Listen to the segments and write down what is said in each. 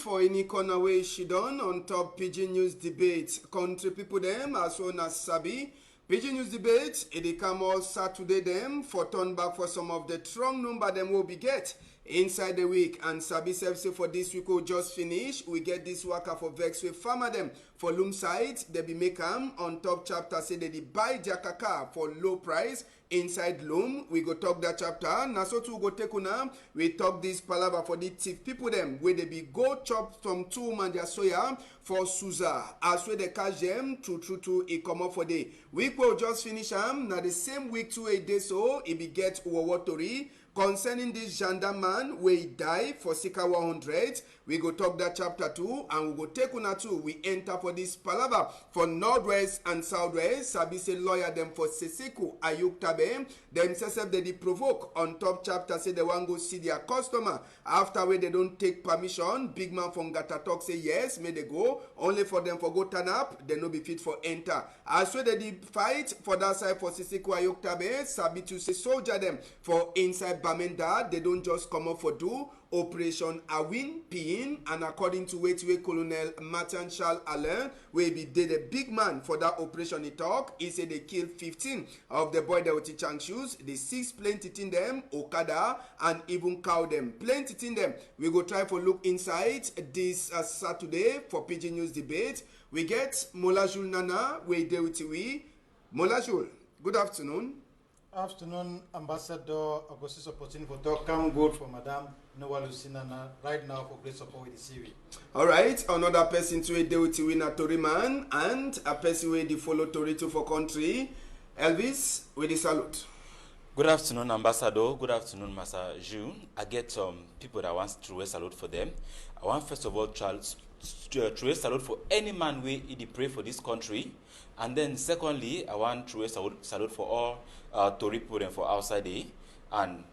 for any corner way she done on top PIDGIN News Debate. Country people them as well as Sabi. PIDGIN News Debate, it come all Saturday them for turn back for some of the strong number them will be get inside the week. And Sabi self say for this week we'll just finish. We get this worker for vex with farmer them for loom side. They be make them on top chapter say they buy their caca for low price. Inside loom, we go talk that chapter. Now so to go take una, we talk this palaver for the thief people them where they be go chop from 2 man their soya for Suza. As where they catch them to it come up for day. Week will just finish them. Now the same week 2 8 days so it be get Uwawatori. Concerning this gendarme man where he die for Sika 100, we go talk that chapter 2 and we go take una 2. We enter for this palaver for Northwest and Southwest. Sabi say lawyer them for Seseku Ayuk Tabe. Them self they provoke on top chapter say they want go see their customer. After where they don't take permission, big man from Gata talk say yes, may they go. Only for them for go turn up, they no be fit for enter. As well they fight for that side for Seseku Ayuk Tabe. Sabi to say soldier them for inside Bamenda, they don't just come up for do Operation Awin Pin, and according to Wetwe Colonel Martin Charles Alain, where be did a big man for that operation he talk, he said they killed 15 of the boy that were teaching shoes, the 6 plenty in them, Okada, and even cow them. Plenty in them. We go try for look inside this Saturday for PIDGIN News Debate. We get Molajul Nana, where they with we. Molajul, good afternoon. Afternoon, Ambassador Augustus opportunity for talk. Come good for Madam Noah Lucinana right now for great support with the CV. All right, another person to a deal with a Tory man and a person with the follow Tory to for country. Elvis with the salute. Good afternoon, Ambassador. Good afternoon, Master Ju. I get some people that want to salute for them. I want first of all to salute for any man way he pray for this country. And then secondly, I want to salute for all Tory people and for outside day and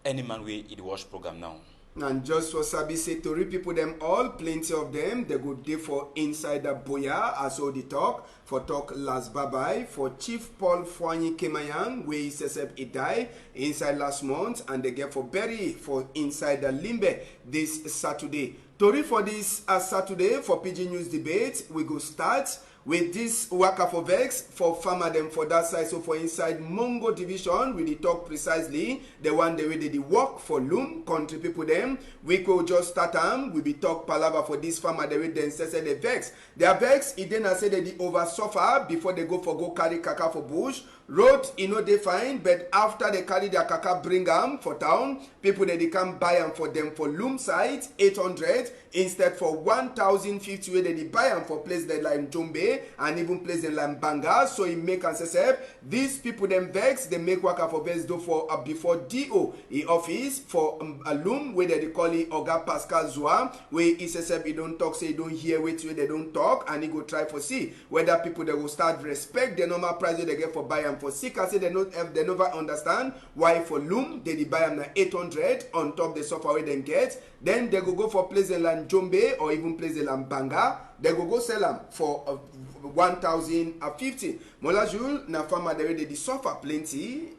any man we in the watch program now. And just for Sabi say Tory people them all, plenty of them, they go there for inside the boya as all the talk last bye for Chief Paul Fwanyi Kemayang, where he says he died inside last month, and they get for bury for inside the Limbe this Saturday. Tory for this Saturday for PIDGIN News Debate, we go start with this worker for vex for farmer them for that side. So for inside Mongo division, we talk precisely the one the way they work for loom country people them. We could just start them. We be talk palaver for this farmer the way then say they vex. Their vex it then I say they over suffer before they go carry caca for bush. Road, they fine, but after they carry their caca, bring them for town, people that they can buy them for them for loom site, 800, instead for 1,050 where they buy them for place they like Jombe and even place they like Banga. So he make and say, these people them vex, they make work for best do for before DO office for a loom where they call it Oga Pascal Zua, where he says he don't talk, say he don't hear wait where they don't talk, and he go try for see whether people they will start respect the normal price they get for buy them for sick. I say they never understand why for loom they buy them 800 on top the software where they get. Then they go for place in land Jombe or even place in land Banga. They go sell them for 1,050. Molajul na farmer they suffer plenty.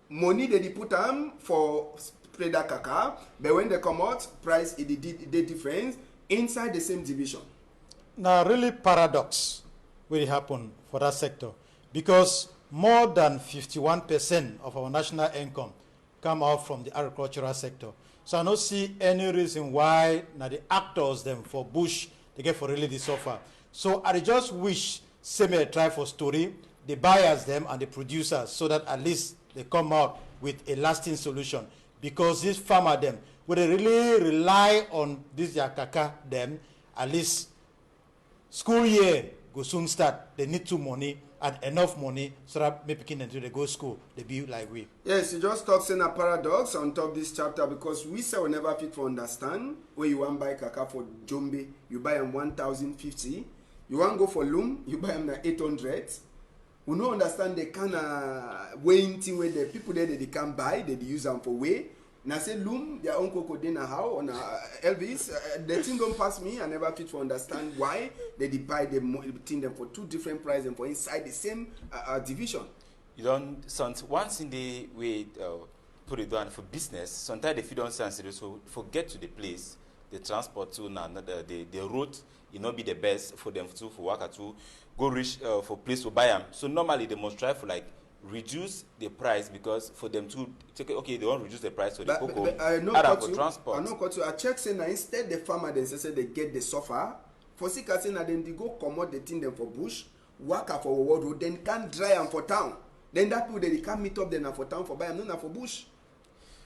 Money they put them for spreader kaka, but when they come out, price is the difference inside the same division. Now really paradox will happen for that sector because more than 51% of our national income come out from the agricultural sector. So I don't see any reason why now the actors them for bush they get for really the suffer. So I just wish same try for story, the buyers them and the producers, so that at least they come out with a lasting solution. Because this farmer them, when they really rely on this yakaka them, at least school year go soon start. They need to money and enough money so that maybe until they go school, they be like we. Yes, you just talk saying a paradox on top of this chapter because we say we never fit to understand where you want buy kaka for Jombe, you buy them 1,050. You want go for loom, you buy them 800. We don't understand the kind of weighing thing where the people there they can buy, they use them for weigh. Now say loom, their uncle could dinner how on Elvis. The thing don't pass me. I never fit to understand why they buy them for two different prices and for inside the same division. You don't. Once in the way put it down for business, sometimes if you don't sense it, so forget to the place. the transport too now, the road, it not be the best for them to for worker to go reach for place to buy them. So normally they must try for like reduce the price, because for them to take, okay, they want to reduce the price for the cocoa. But I know for transport. I know what you. I check say now instead the farmer then say they get the suffer. For sick say now then they go commode the thing them for bush, worker for world road, then can't dry them for town. Then that people they can't meet up then for town for buy them, no for bush.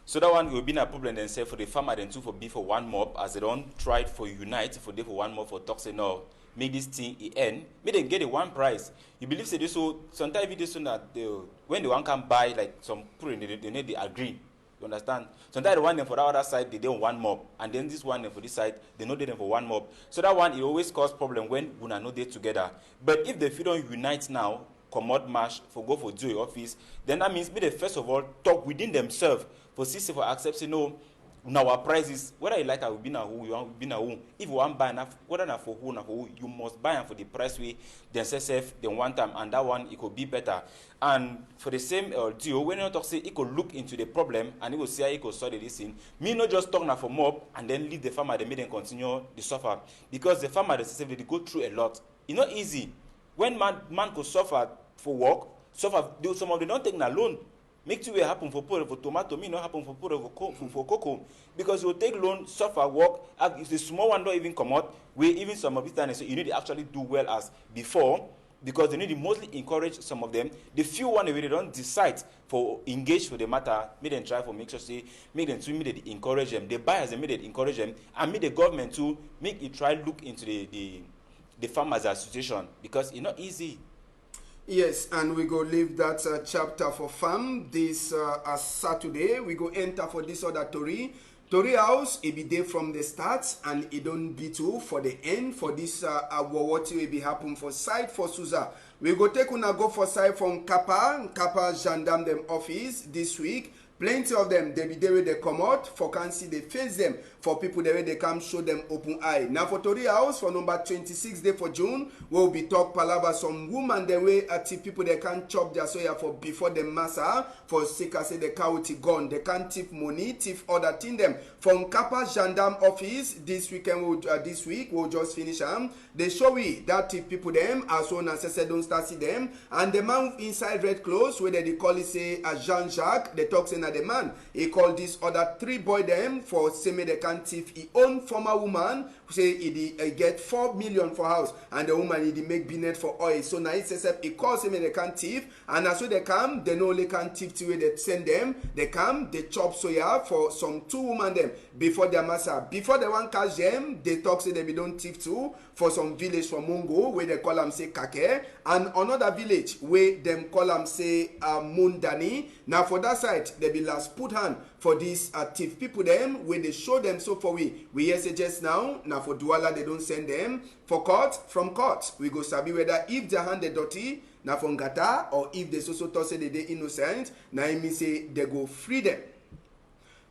So that one will be a problem then say for the farmer then too for be for one mob, as they don't try it for unite for they for one mob for talk say no, make this thing end, make them get a one price. You believe say this, so sometimes it is so that when the one can buy like some put they need to agree. You understand? Sometimes the one them for that other side they don't one mob, and then this one them for this side they know they them for one mob. So that one it always cause problem when we are not there together. But if the few don't unite now, commode march for go for do office, then that means they first of all talk within themselves for see for accept say no. Now our prices, whether you like I will be now who you want be now who. If you want buy enough, whether na for who, you must buy them for the price way then safe then one time, and that one it could be better. And for the same deal, when you talk say it could look into the problem and it will see how it could solve this thing. Me not just talk now for mob and then leave the farmer they make them continue the suffer, because the farmer they go through a lot. It's not easy. When man could suffer for work, suffer some of them don't take a loan. Make two way happen for tomato, me not happen for cocoa, because you take loan, suffer, work. If the small one don't even come out, we even some of it time so you need to actually do well as before, because they need to mostly encourage some of them. The few one they don't decide for engage for the matter, make them try for make sure say make them to immediately encourage them. The buyers immediately encourage them, and make the government to make it try look into the farmers association, because it's not easy. Yes, and we go leave that chapter for farm this Saturday. We go enter for this other Tory house. It be there from the start, and it don't be too for the end for this what will be happen for side for Susa. We go take una go for side from Kappa gendarme them office this week. Plenty of them, they be there where they come out, for can see they face them, for people there where they come show them open eye. Now for Tory House, for number 26 day for June, we'll be talk palava some woman the way at people they can't chop their soya for before the massa, for sick I say the county gone, they can't tip money, tip other thing them. From Kappa gendarme office, this weekend, this week, we'll just finish them. They show we that tip people them, as soon as I said don't start see them, and the man inside red clothes, where they call it say a Jean-Jacques, they talk saying the man, he called this other three boy them for say me they can't thief he own former woman who say he get 4 million for house, and the woman he make binet for oil. So now he says he calls him they can't thief, and as so they come they no only can't thief to where they send them, they come they chop soya for some 2 women them before their massa, before they want catch them they talk say they be don't thief too for some village from Mungo where they call them say Kake, and another village where them call them say Mundani. Now for that side they be last put hand for these thief people them where they show them. So for we hear say just now for Douala they don't send them for court. From court we go sabi whether if their hand they dirty now from Gata, or if they so talk say they innocent, now it mean say they go free them.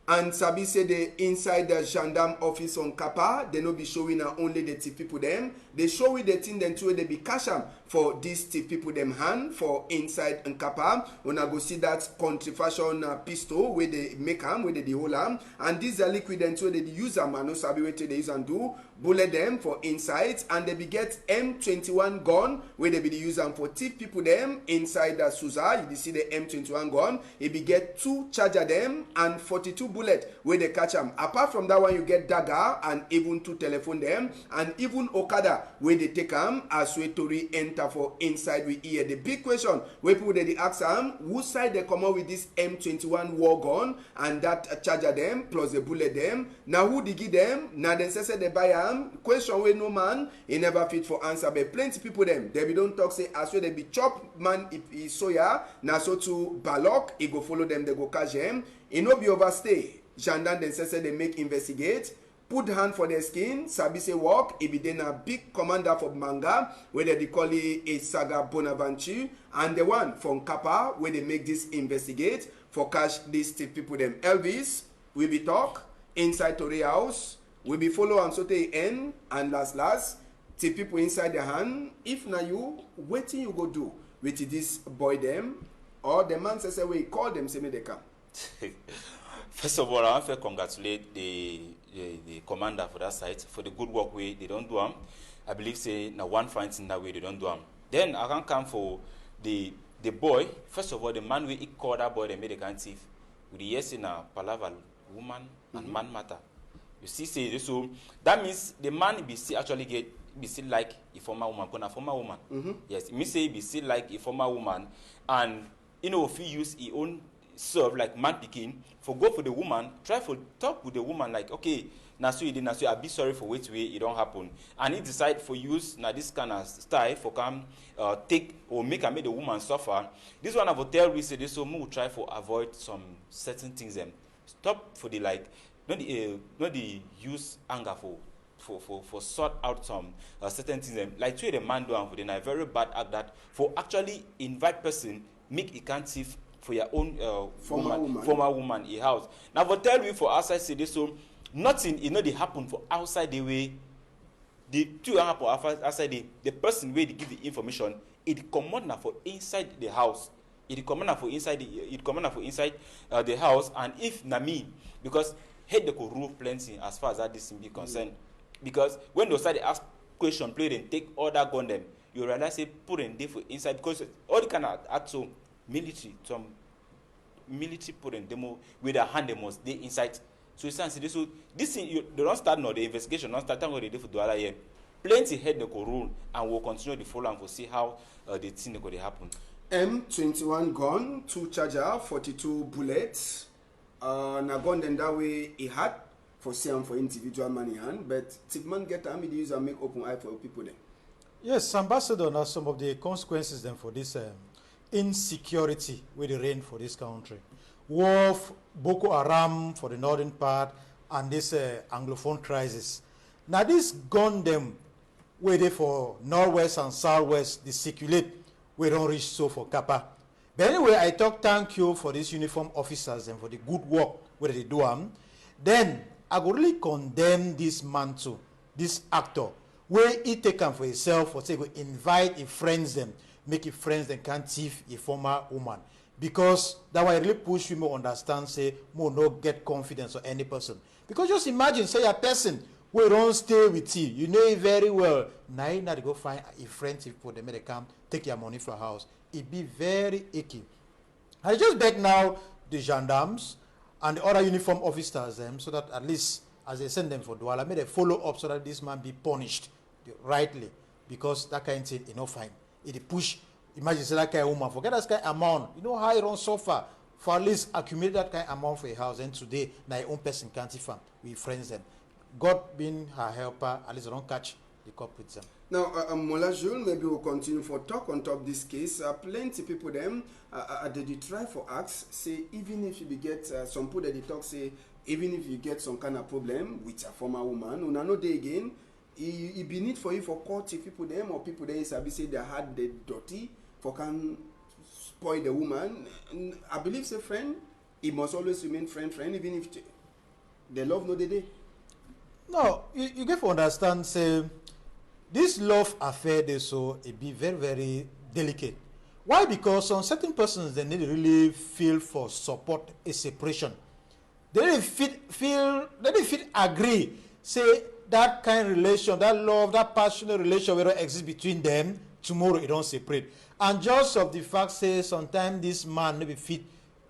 And Sabi say the inside the gendarme office on Kappa, they no be showing only the thief people them. They show with the thing then too they be cash am for these thief people them hand for inside and Kappa. When I go see that country fashion pistol where they make am, where they hold am, and these are liquid then too they use am and no Sabi where they use and do bullet them for inside, and they be get M21 gun where they be use am for thief people them inside the Suza. You see the M21 gun, it be get 2 charger them and 42 bullet where they catch them. Apart from that one, you get dagger and even 2 telephone them, and even Okada where they take them as we Tori enter for inside we hear. The big question where people they ask them whose side they come out with this M21 war gun and that charger them plus the bullet them. Now who they give them? Now they say they buy them. Question where no man he never fit for answer, but plenty people them they be don't talk say as well they be chop man if he soya now so to Balok he go follow them, they go catch them. It no be overstay. Gendarme then say they make investigate, put hand for their skin, sabi say work. It be then a big commander for Manga where they call it a Saga Bonaventure, and the one from Kappa where they make this investigate for catch these people them. Elvis will be talk inside Tory House. We be follow and so they end, and last the people inside the hand. If na you waiting you go do with this boy them, or the man says we call them say me they come. First of all, I want to congratulate the commander for that site for the good work way they don't do them. I believe say now one finds in that way they don't do them. Then I can come for the boy. First of all, the man we call that boy they made a kind thief. With the yes in a palaver woman and man matter. You see, say so that means the man be still actually be still like a former woman, a former woman. Yes, it means say be still like a former woman, and you know if he use his own serve like man picking for go for the woman, try for talk with the woman like okay, now so you did now so I be sorry for which way it don't happen, and he decide for use now this kind of style for come take or make the woman suffer. This one I will tell we say this so we try for avoid some certain things them. Stop for the like not the use anger for sort out some certain things them. Like to the man do and for the very bad act that for actually invite person make it can't thief for your own former woman in house. Now for tell you for outside city so nothing you know they happen for outside the way the two happen outside the person where they give the information it command now for inside the house. It command now for inside the house, and if na me because head they could rule plenty as far as that this be concerned. Because when they start to ask question play and take all that gun them, you realize they put in there for inside because all the kind of act so military put in demo with their hand they must they inside. So it's saying so this thing you they don't start now the investigation don't start what they do for Douala here. Plenty head they could rule and will continue the follow and for see how the thing could happen. M21 gun, 2 charger, 42 bullets. Na gun then that way he had for sale for individual money hand, but Tigman get army use and make open eye for people then. Yes, Ambassador, now some of the consequences then for this insecurity with the reign for this country. War of Boko Haram for the northern part and this Anglophone crisis. Now this gun them where they for northwest and southwest, they circulate, we don't reach so for Kappa. But anyway, I talk thank you for these uniform officers and for the good work where they do them. Then I go really condemn this man too, this actor, where he take him for himself or say go invite his friends them, make his friends them can't thief a former woman. Because that way really push you more understand, say, more no get confidence or any person. Because just imagine, say a person who don't stay with you, you know it very well. Now you not go find a friend for them, they come take your money for a house. It be very icky. I just beg now the gendarmes and the other uniform officers so that at least as they send them for Douala, may they follow up so that this man be punished rightly. Because that kind of thing, you know, fine. It push. Imagine say that kind of woman, forget that kind of amount. You know how you don't suffer for at least accumulate that kind of amount for a house. And today, now your own person can't farm. We friends them. God being her helper, at least don't catch the culprits them. Now, Mola Jules, maybe we'll continue for talk on top of this case. Plenty people them they try for acts say even if you get some people that they talk say even if you get some kind of problem with a former woman, una know day again. It be need for you for court if people them or people there sabi say they had the dirty for can spoil the woman. And I believe say friend, it must always remain friend even if the love no day. No, you get to understand say this love affair they so it be very very delicate. Why? Because some certain persons they need to really feel for support a separation. They didn't fit agree say that kind of relation, that love, that passionate relation will exist between them. Tomorrow it don't separate. And just of the fact say sometimes this man maybe fit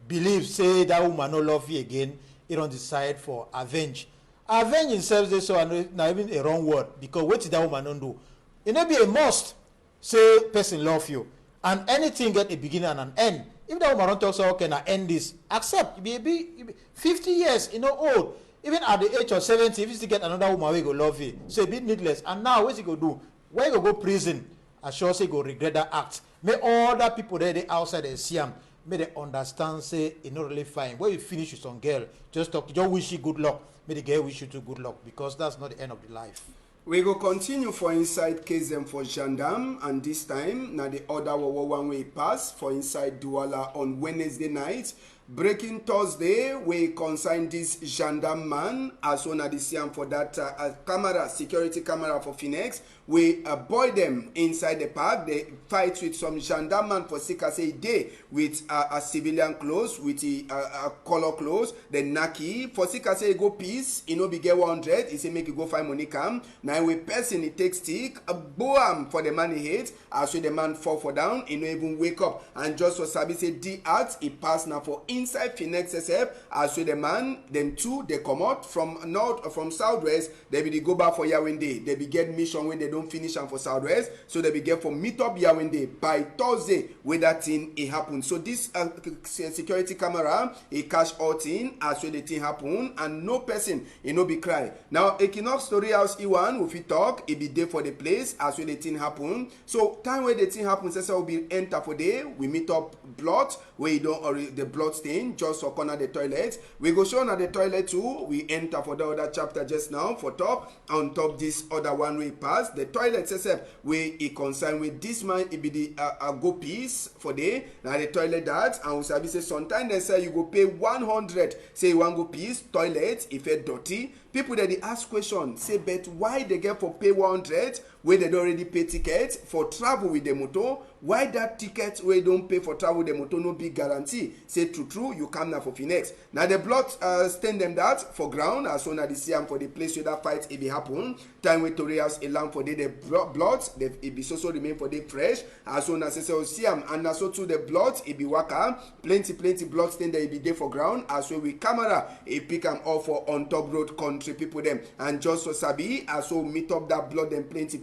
believe say that woman no love you again, he don't decide for avenge. Avenge himself they so not even a wrong word because what did that woman don't do? It may be a must say person love you and anything get a beginning and an end. If that woman don't talk so okay, I end this, accept. You be 50 years, you know, old. Even at the age of 70, if you still get another woman, we go love you. So it be needless. And now, what's he go do? Where you go prison? I sure say go regret that act. May all that people there they outside they see them, may they understand say it's not really fine. When you finish with some girl, just talk, just wish you good luck. May the girl wish you too good luck because that's not the end of the life. We go continue for inside case them for gendarme, and this time now the other one way pass for inside Douala on Wednesday night. Breaking Thursday, we consign this gendarme man as one of the same for that camera, security camera for Phoenix. We boy them inside the park. They fight with some gendarme man for sick as a day with a civilian clothes, with a color clothes, the naki. For sick as a go piece, you know, be get 100. He say make you go find money come. Now we person he take stick, a boam for the man he hate. As the man fall for down, he no even wake up. And just for Sabi say the art, he pass now for inside Phoenix SF. As the man, them two, they come out from north, from southwest. They be go back for Yawende. They be get mission when they don't finish them for southwest. So they be get for meet up Yawende by Thursday where that thing it happen. So this security camera, it catch all thing as the thing happen, and no person, it no be cry. Now Equinoxe Story House E1, if we talk, it be there for the place as the thing happen. So time where the thing happens, so will be enter for day. We meet up blood where you don't, or the blood stain just for corner the toilet. We go show on the toilet too. We enter for the other chapter just now for top. On top this other one we pass the toilet itself where it concern with this man. It be the go piece for day. Now the toilet that, and we say sometimes they say you go pay 100. Say you want go piece toilet if it dirty. People that they ask question say, but why they get for pay 100 where they don't already pay ticket for travel with the motor? Why that ticket where you don't pay for travel with the motor no big guarantee? Say true, you come now for Phoenix. Now the blood stand them that for ground as soon as they see them for the place where that fight it be happen. Time with Tory House a lamp for the blood, it be so remain for the fresh. As soon as they say see them, and also to the blood it be waka plenty blood stain that it be there for ground. As well with camera it pick them off for on top road country people them, and just so sabi as well meet up that blood them plenty.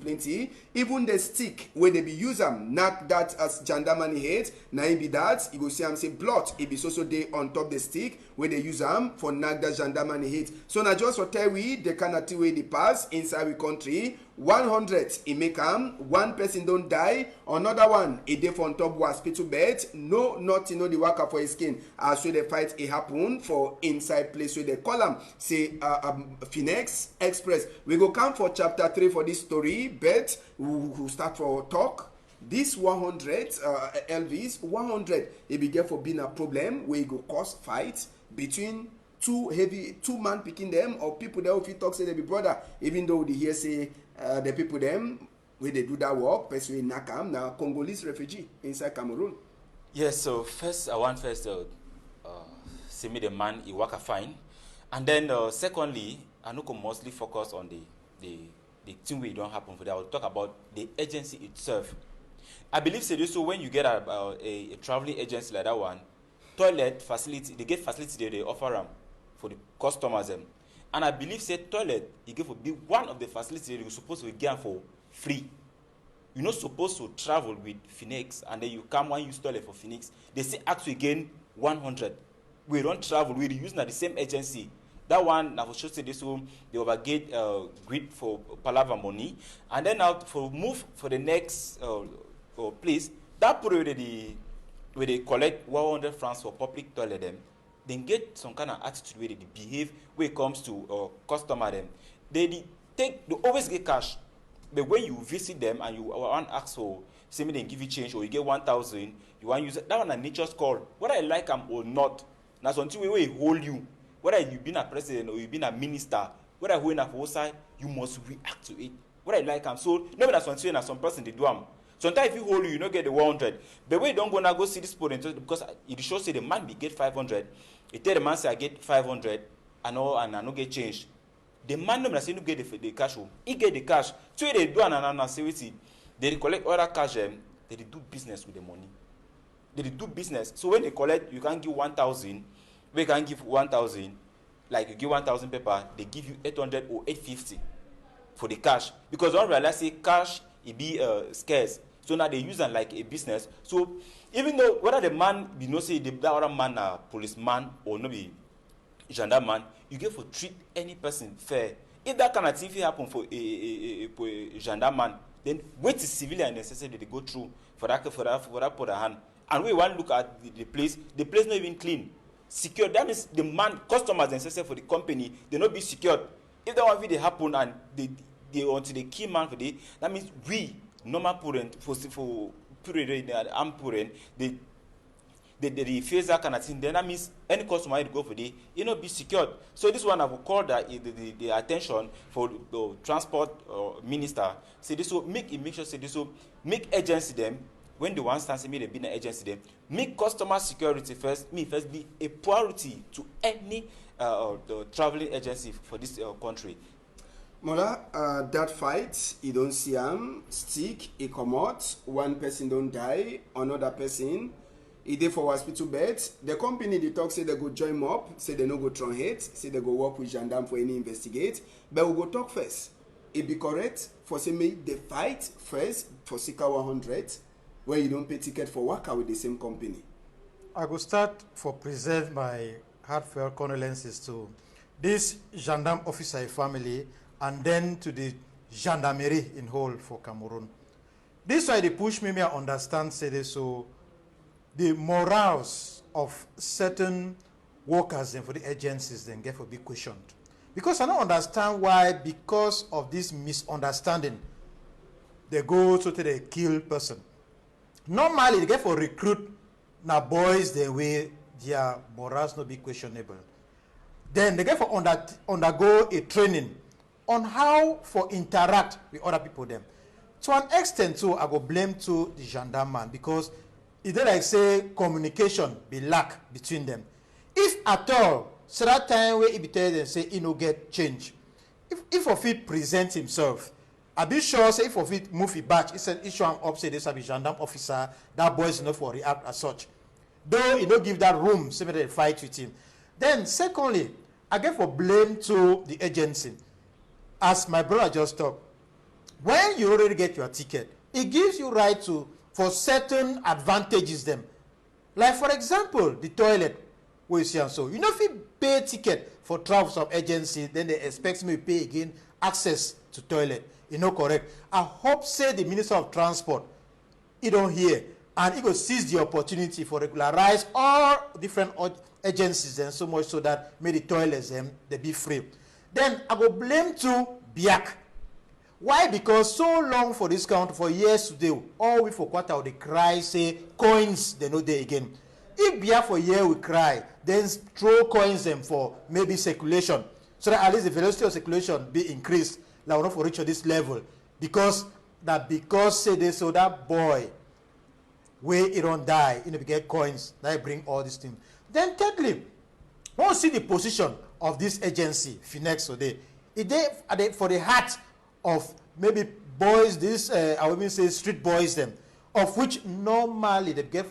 Even the stick where they be use them knock that as gendarme hate. Now it be that you go see them say blood it be so day on top the stick where they use them for knock that gendarme hate. So now just for tell we the kind of way they pass inside we country 100 it make one person don't die, another one a day for on top hospital bed, no nothing no the worker for his skin. As so the fight it happen for inside place where they call them say Phoenix Express. We go come for chapter 3 for this story, but we start for talk. This 100 Elvis 100 it be get for being a problem where it go cause fight between two man picking them or people that if you talk say they be brother, even though they hear say the people them where they do that work, person Nakam now Congolese refugee inside Cameroon. Yes, so first I want see me the man he work a fine, and then secondly I know mostly focus on the thing where it don't happen for that. I will talk about the agency itself. I believe so when you get a traveling agency like that one, toilet facility, they get facility there, they offer them for the customers them. And I believe say toilet, you give for be one of the facilities you're supposed to get for free. You're not supposed to travel with Phoenix and then you come and use toilet for Phoenix. They say actually again 100. We don't travel, we're using the same agency. That one now for sure say this one they overgate grid for palaver money. And then now for move for the next place, that period where they collect 100 francs for public toilet them, then get some kind of attitude where they behave when it comes to customer them. They always get cash. But when you visit them and you want to ask for, say me they give you change or you get 1,000, you want to use it, that one a nature's call. Whether I like them or not, now something where it hold you. Whether you've been a president or you've been a minister, whether you're in a outside, you must react to it. Whether I like them. So maybe that's something that some person they do them. Sometimes if you hold you don't get the 100. But when you don't go see this point because it shows say the man be get 500. It tell the man say I get 500 and I no get change. The man no say no get the cash. He get the cash. So they do an say they collect other cash they do business with the money. They do business. So when they collect, you can give 1,000. We can give 1,000. Like you give 1,000 paper, they give you 800 or 850 for the cash. Because don't realize say cash it be scarce. So now they use them like a business. So even though whether the man be no say that other man a policeman or no be gendarme man, you get for treat any person fair. If that kind of thing happen for a gendarme man, then wait is civilian necessary they go through for that put a hand. And we want to look at the place not even clean. Secure, that means the man customers necessary for the company, they not be secured. If that one they happen and they until the key man for the, that means we normal parent for period I'm parent, they they face that kind of thing, then that means any customer will go for the, be secured. So this one I will call that the attention for the transport minister. Say this will make sure, say this will make agency them, when the one stands, me they be an agency them, make customer security first be a priority to any the traveling agency for this country. Mola, that fight, you don't see him, stick, he come out, one person don't die, another person, he dey for hospital bed. The company, they talk, say they go join him up, say they no go try hate, say they go work with gendarme for any investigate, but we go talk first. It be correct for say make the fight first for Sika 100, where you don't pay ticket for worker with the same company. I will start for present my heartfelt condolences to this gendarme officer family, and then to the gendarmerie in whole for Cameroon. This why they push me, I understand, say this, so the morals of certain workers and for the agencies then get for be questioned. Because I don't understand why, because of this misunderstanding, they go to the kill person. Normally, they get for recruit now boys the way their morals not be questionable. Then they get for undergo a training on how for interact with other people them. To an extent too, I go blame to the gendarme man, because it dey like say communication be lack between them. If at all, so that time where he be tell them say he no get change. If of it present himself, I be sure say if of it move it back, he said issue am up say this will be gendarme officer, that boy is enough for react as such. Though he don't give that room, so they fight with him. Then secondly, I get for blame to the agency. As my brother just talked, when you already get your ticket, it gives you right to for certain advantages them. Like for example, the toilet, where you see and so. You know, if you pay ticket for travel some agency, then they expect me to pay again access to toilet. You know, correct. I hope say the Minister of Transport, he don't hear, and he will seize the opportunity for regularize all different agencies and so much so that maybe the toilets them they be free. Then I go blame to Biak. Why? Because so long for this country, for years today, all we for quarter they cry, say coins, they know they again. If Biak for year we cry, then throw coins them for maybe circulation, so that at least the velocity of circulation be increased, like we're not for reach this level. Because say they so that boy where he don't die, you know, we get coins, that bring all these things. Then thirdly, want to see the position of this agency, Finex today. It for the heart of maybe boys, this I would even say street boys them, of which normally they get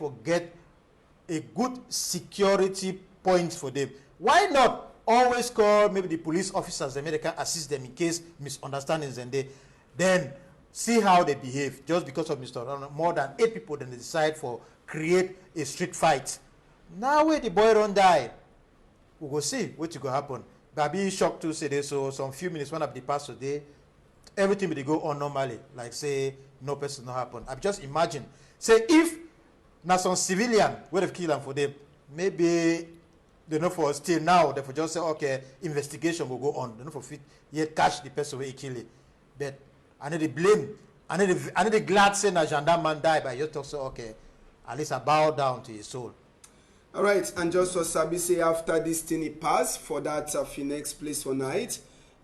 a good security point for them. Why not always call maybe the police officers and they can assist them in case misunderstandings, and then see how they behave. Just because of more than 8 people, then they decide for create a street fight. Now where the boy don't die, we will see what will happen. But I be shocked to say this, so some few minutes when I be passed today, everything will go on normally. Like say no person no happen. I just imagine. Say if now some civilian would have killed them for them, maybe they know for still now, they for just say okay, investigation will go on. They know for fit yet catch the person where he kill it. But I need to blame. I need to glad say that gendarme man die, but you talk so okay, at least I bow down to his soul. All right, and just for Sabi say after this thing it pass for that Finex place for night,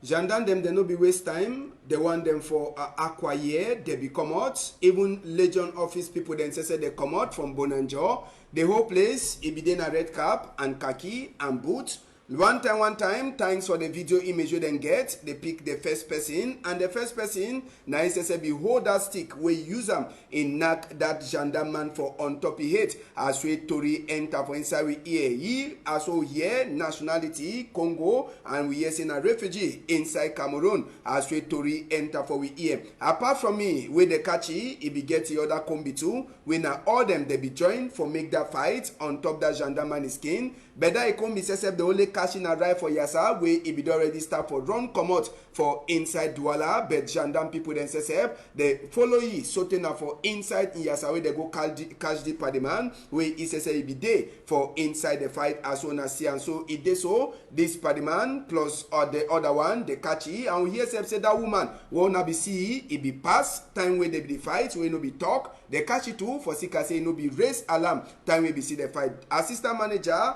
gendarme them they no be waste time. They want them for acquire. They be come out. Even Legion office people then say they come out from Bonanjo. The whole place it be then a red cap and khaki and boot. One time, thanks for the video image you then get, they pick the first person, and the first person, now it says, behold that stick, we use them in knock that gendarme man for on top of it, as we Tori enter for inside we here, as we here, nationality, Congo, and we yes in a refugee inside Cameroon, as we Tori enter for we here. Apart from me, with the catchy, it be get the other combi too, we now all them they be joined for make that fight on top that gendarme man skin, but that it come be say the only cash in arrive for yasa wey e be already start for run comot for inside Douala, but gendarme people then say they follow you so na for inside yasa wey they go catch the party man wey e say e be dey for inside the fight as well as see, and so e dey so this party man plus the other one they catch e, and we hear say that woman wey una be see e be pass time wey they be the fight wey no be talk, they catch it too for sika say no be raise alarm time wey be see the fight. Assistant manager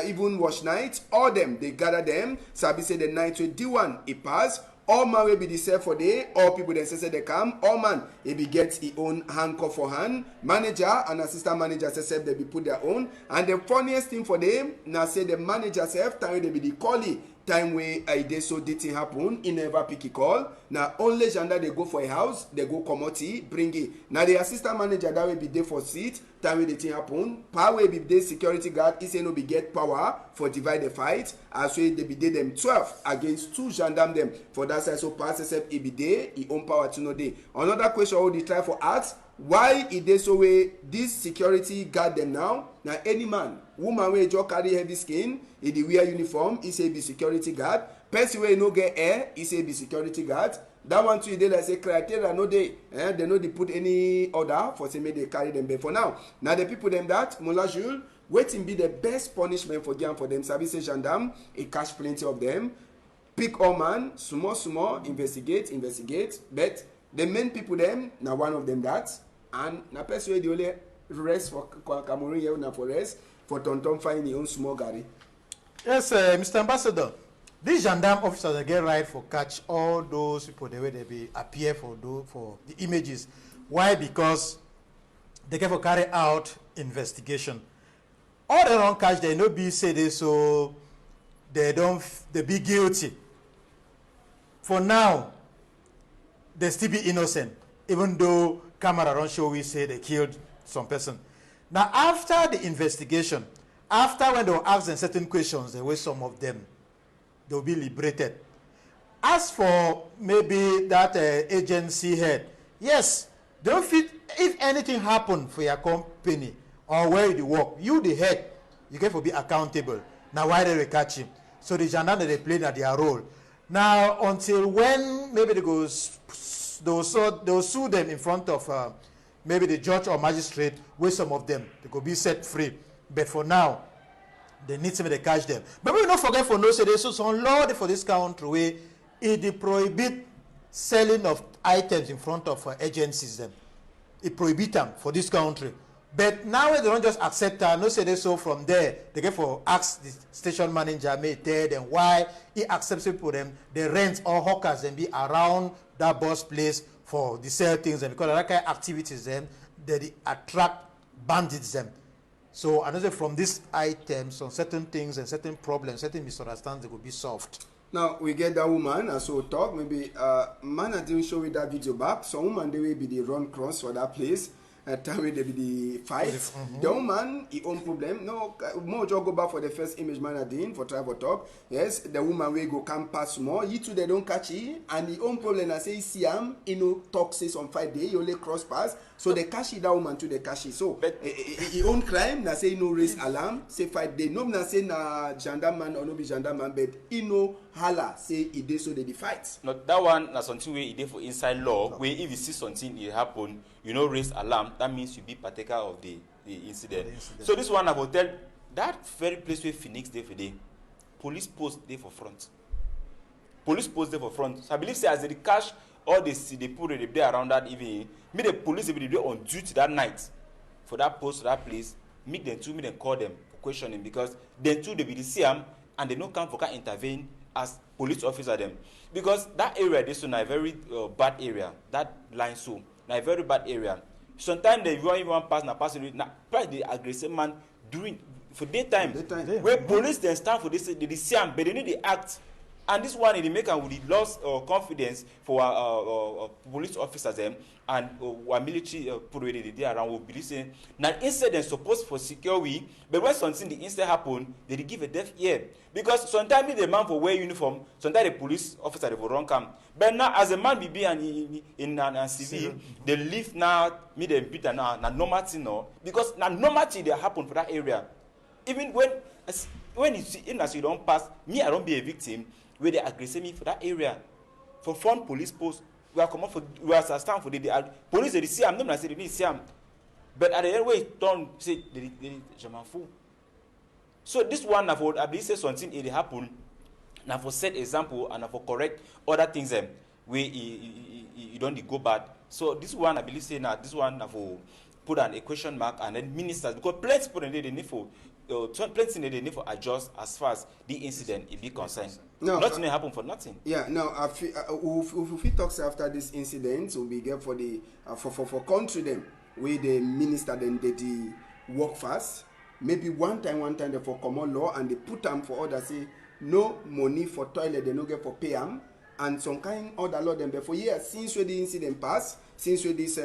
even watch night, all them they gather them sabi say the night wey D1 e pass, all man will be the same for day, all people then say they come, all man he be get his own handcuff for hand, manager and assistant manager say they be put their own, and the funniest thing for them now say the manager self time they be the callie time wey dey so did thing happen, he never pick a call. Now only gender they go for a house, they go commodity, bring it. Now the assistant manager that will be there for seat, time wey the thing happen, power will be there security guard, he say no be get power for divide the fight, as well they be there them 12 against 2 gendarme them for that side, so pass except he be there, he own power to no day. Another question we try for ask, why e dey so way this security guard them now? Now any man, woman wey just carry heavy skin, e dey wear uniform, he say be security guard. Person wey no get hair, he say be security guard. That one too, they like say criteria no dey, they no dey put any order for say make they carry them. But for now the people them that Mola Jules, wetin be the best punishment for them for them? Sabi say gendarme, e catch plenty of them. Pick all man, small, investigate. But the main people them, now one of them that, and na person wey dey only rest for Cameroon here na for rest for Tonton find his own small garri. Yes, Mr. Ambassador, these gendarme officers they get right for catch all those people the way they be appear for the images. Why? Because they get for carry out investigation. All they don't catch, they no be say they so they be guilty. For now, they still be innocent, even though camera don't show we say they killed some person. Now after the investigation, after when they will ask them certain questions, the way some of them they will be liberated. As for maybe that agency head, yes, don't fit if anything happen for your company or where you work, you the head, you get to be accountable. Now why they will catch him? So the gendarme they play that their role. Now until when maybe they'll sue them in front of maybe the judge or magistrate, where some of them they could be set free. But for now, they need somebody to catch them. But we don't forget for no say there's some law for this country where it prohibit selling of items in front of agencies them. It prohibit them for this country. But now they don't just accept that, no say they so from there, they get for ask the station manager, may tell them why he accepts people them, they rent all hawkers and be around that bus place for the sell things, and because of that kind of activities them, they attract bandits them. So another from these items, on certain things and certain problems, certain misunderstandings will be solved. Now we get that woman as we talk, maybe man I didn't show you that video back. Some woman they will be the run cross for that place. Time they be the fight. The woman, he own problem. No, more just go back for the first image man I did for travel talk. Yes, the woman will go come pass more. You two they don't catch it, and the own problem I say see him, talk says on 5 days, you only cross pass. So they catch it, that woman to the catch it. So he own crime, na say no raise alarm, say 5 days. No na say na gendarme man or no be gendarme man, but holla say he did so they fight. No, that one na something where he did for inside law, where if you see something it happen, raise alarm, that means you be partaker of the incident. So this one I will tell that very place where Phoenix day for day, police post there for front. Police post there for front. So I believe say as they catch all the people they there around that evening, me the police will be there on duty that night for that post, that place, meet them call them for questioning, because then too they be the same and they no come for can intervene as police officer them. Because that area this is a very bad area, that line so. Now a very bad area. Sometimes they don't even pass na person na the aggressive man during for daytime. Where police then stand for this they see am, but they need to act. And this one they make am with the loss confidence for police officers them and our military people they around will be saying now instead supposed for secure we, but when something the incident happen, they give a deaf ear. Because sometimes the man for wear uniform, sometimes the police officer they will run come. But now as a man be and in civil, they live now me them beat now normal thing no, because now normal thing they happen for that area. Even when when you see, as you don't pass, me, I don't be a victim, where they aggress me for that area. For front police post, we are coming for, we are stand for the police, they see, I'm not saying they see him. But at the end, way, don't say, they fool. So this one, I believe, say something, it happen, now for set example, and for correct other things, where you don't go bad. So this one, I believe, say now, this one, for put an equation mark, and then ministers, because plenty people they need for, plenty they need for adjust as far as the incident it be concerned. No, nothing may happen for nothing. Yeah, no. If we talk after this incident, will be get for the for country them where the minister then they work fast. Maybe one time they for common law and they put them for order say no money for toilet they no get for pay them and some kind other law them before years since where the incident pass, since where this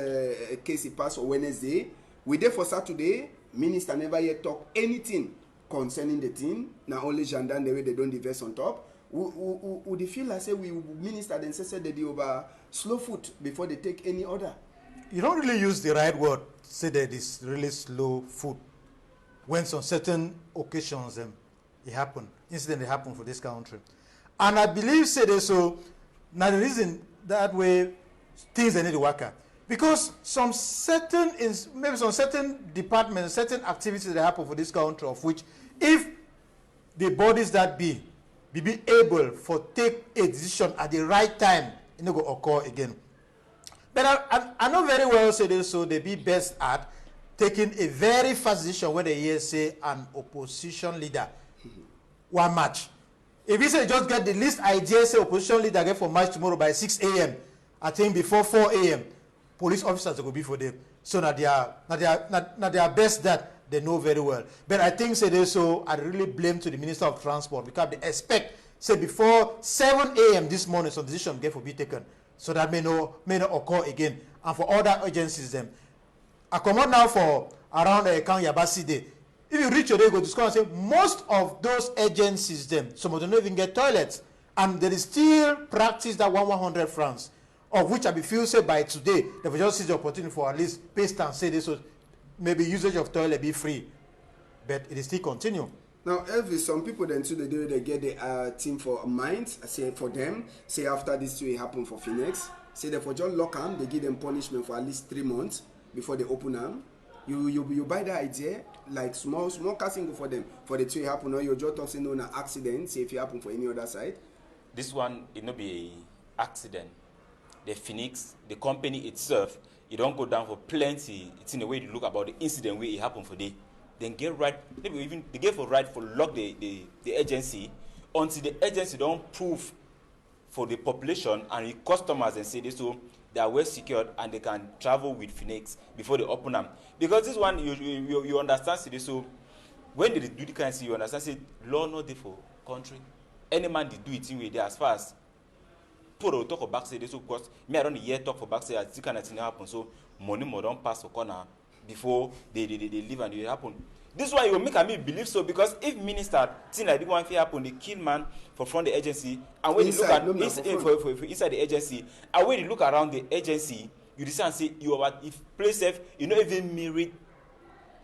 case pass on Wednesday, we there for Saturday. Minister never yet talk anything concerning the thing. Now only gendarme the way they don't divest on top. Would they feel like say we minister then say that they over slow foot before they take any order? You don't really use the right word. Say that it's really slow foot. When on certain occasions it happened, incident happened for this country, and I believe say they so. Now the reason that way things they need to work out. Because some certain, maybe some certain departments, certain activities that happen for this country, of which, if the bodies that be able for take a decision at the right time, it no go occur again. But I know very well say this, so they be best at taking a very fast decision when they hear say an opposition leader one match. If you say just get the least idea, say opposition leader get for match tomorrow by 6 a.m. I think before 4 a.m. police officers will be for them. So now they are best that they know very well. But I think say this, so I really blame to the Minister of Transport because they expect say before 7 a.m. this morning some decision get for be taken. So that may not occur again. And for other agencies them. I come out now for around Kan Yabasi Day. If you reach your day, go to school and say most of those agencies them, some of them don't even get toilets. And there is still practice that 100 francs. Of which I feel say by today, they will just seize the opportunity for at least paste and say this, so maybe usage of toilet be free, but it is still continue. Now, Elvis, some people then too they get the team for mind. Say for them, say after this will happen for Phoenix, say they for just lock them, they give them punishment for at least 3 months before they open them. You buy the idea like small casting for them for the two happen or you just talk say no na accident. Say if it happen for any other side. This one it not be a accident. The Phoenix, the company itself, it don't go down for plenty. It's in a way to look about the incident where it happened for day. Then get right, maybe even they get for right for lock the agency until the agency don't prove for the population and the customers and say this so they are well secured and they can travel with Phoenix before they open them. Because this one you understand see this so when they do the kind of thing you understand say law not there for country. Any man they do it in way there as far as people talk about say this so because me I don't hear talk for back say as this kind of thing happen so money more don't pass for corner before they leave and it happen. This is why you make me believe so because if minister thing like this one thing happen they kill man for front the agency and when inside, you look at for inside the agency and when you look around the agency you decide and say you are if place safe you not even married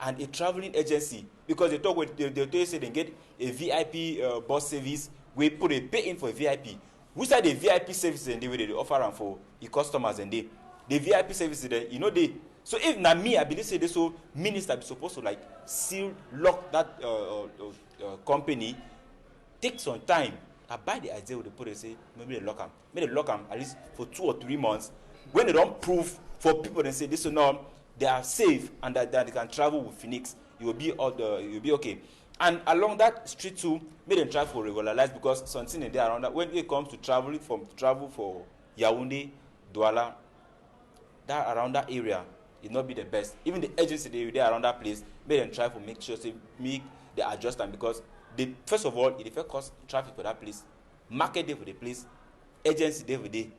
and a traveling agency because they talk with they say they get a VIP bus service we put a pay in for a VIP. Which are the VIP services and they offer them for the customers and the VIP services then you know they so if na me I believe say this so minister be supposed to like seal lock that company take some time. I buy the idea with the put they say maybe they lock them at least for 2 or 3 months when they don't prove for people they say this so now they are safe and that they can travel with Phoenix you will be okay. And along that street too, make them try for regularize because something in there around that when it comes to travel for Yaoundé, Douala, that around that area, it not be the best. Even the agency they around that place, make them try for make sure they make the adjustment because they first of all it first cause traffic for that place, market day for the place, agency day for day,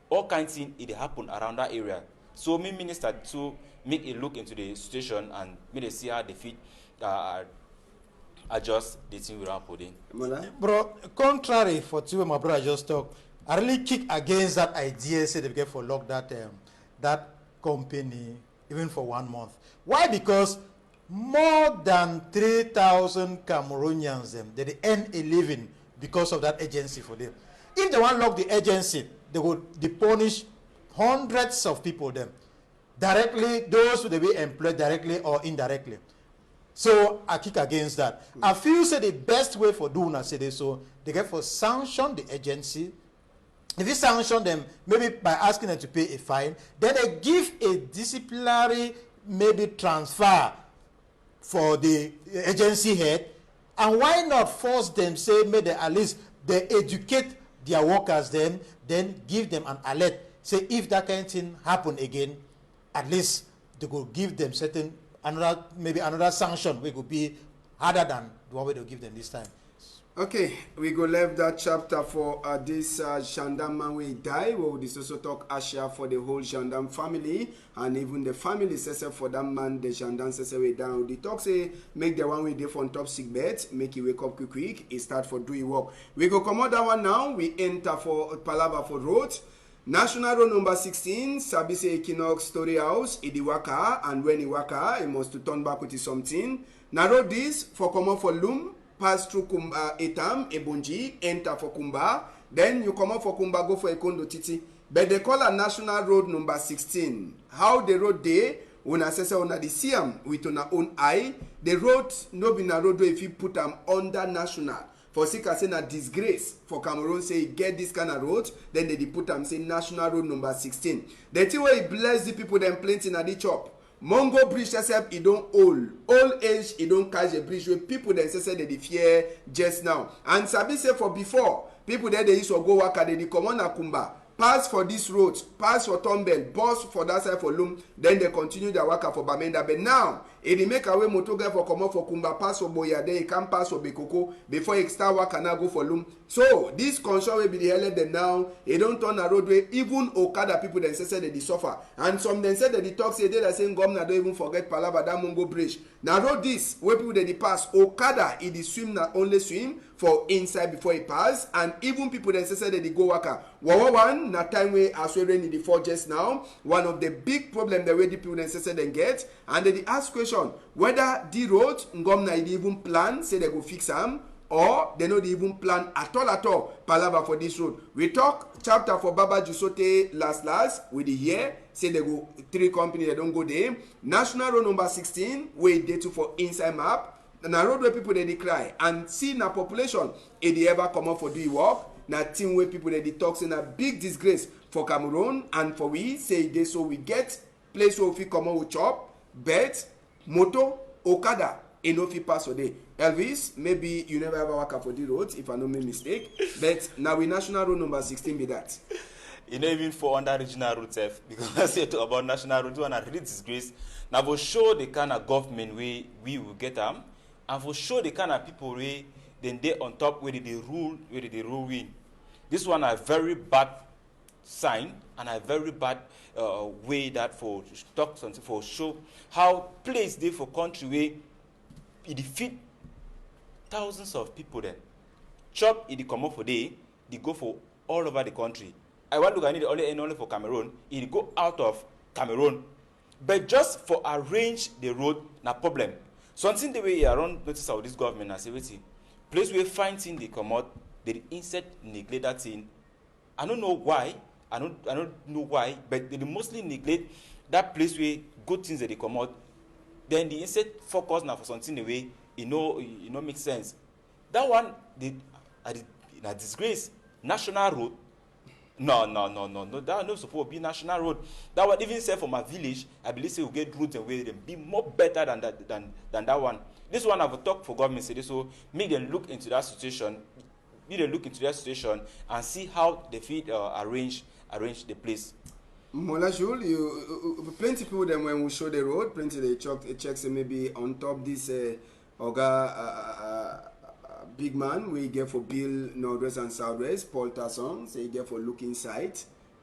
all kinds of things it happen around that area. So me minister to make a look into the situation and make they see how they fit. Adjust the thing without putting. Bro, contrary for two my brother just talk, I really kick against that idea say they get for lock that company even for 1 month. Why? Because more than 3,000 Cameroonians them, they earn a living because of that agency for them. If they want to lock the agency, they would punish hundreds of people them. Directly, those who they be employed directly or indirectly. So I kick against that. I feel say the best way for doing I say this, so they get for sanction the agency. If you sanction them, maybe by asking them to pay a fine, then they give a disciplinary maybe transfer for the agency head. And why not force them, say, maybe at least they educate their workers then give them an alert. Say if that kind of thing happen again, at least they could give them certain maybe another sanction which could be harder than the one they'll give them this time. Okay, we go left that chapter for this Gendarme man we die. We will also talk Asia for the whole Gendarme family and even the family says for that man the Gendarme says way down. The talk say make the one we dey on top sick bed, make you wake up quick, it start for do work. We go come out that one now. We enter for Palava for road. National road number 16, Sabi say Equinoxe Story House, Idi waka, and when he waka, he must to turn back with something. Now road this for come out for Loom. Pass through Etam, Ebonji, enter for Kumba. Then you come out for Kumba, go for Ekondo Titi. But they call a national road number 16. How the road there, when I say on the Siam with on our own eye, the road no be na road if you put them under national. For Sika say na disgrace for Cameroon say get this kind of road, then they put them say national road number 16. The thing where it bless the people them plenty na the chop. Mongo bridge except it don't old age it don't catch a bridge where people then say they fear just now. And Sabi say for before people there they used to go work they come on Akumba, pass for this road, pass for Tombel, bus for that side for Loom, then they continue their work for Bamenda. But now it make away motor guy for come up for Kumba, pass for Boya, then he can pass for Bekoko before he start work and now go for Loom. So this control will be the hell them now. It don't turn a roadway. Even Okada people then say they suffer. And some then said that the talk say they are saying governor don't even forget Palaba that Mongo Bridge. Now road this where people they pass Okada it is swim not only swim for inside before it pass, and even people then say that they go waka. One na time way as we rain in the fall just now. One of the big problem the way the people then say they get, and then they ask question whether the road governor even plan say they go fix them. Or they don't even plan at all palava for this road. We talk chapter for Baba Jusote last with the year say they go 3 companies they don't go there. National road number 16 where they to for inside map. Na road where people they cry and see na population if they ever come up for do work. Na team where people they talk say na big disgrace for Cameroon and for we say they so we get place where we come out with chop, bet, moto, Okada. Enough pass a day. Elvis, maybe you never ever work for the roads, if I don't make mistake. But now we national road number 16 be that. You know, even for under regional roads, because I say about national roads, one are really disgrace. Now for sure the kind of government we will get them, and for sure the kind of people we then they on top where they rule win. This one a very bad sign and a very bad way that for talk something for show how place they for country where it defeat thousands of people then. Chop it come up for day, they go for all over the country. I want to need only for Cameroon, it go out of Cameroon. But just for arrange the road, na problem. Something the way around notice of this government and say, wait, place where find thing they come out, they insert neglect that thing. I don't know why. I don't know why, but they mostly neglect that place where good things that they come out. Then the insert focus now for something the way it no make sense. That one a disgrace. National road. No. That no supposed to be national road. That one even say for my village, I believe say we get roads and way them be more better than that one. This one I have talked for government say this, so make them look into that situation. Need to look into that situation and see how they fit arrange the place. Mola Jules, you plenty people then when we show the road, plenty they check say maybe on top this big man we get for Bill Northwest and Southwest, Paul Tasson, say get for look inside.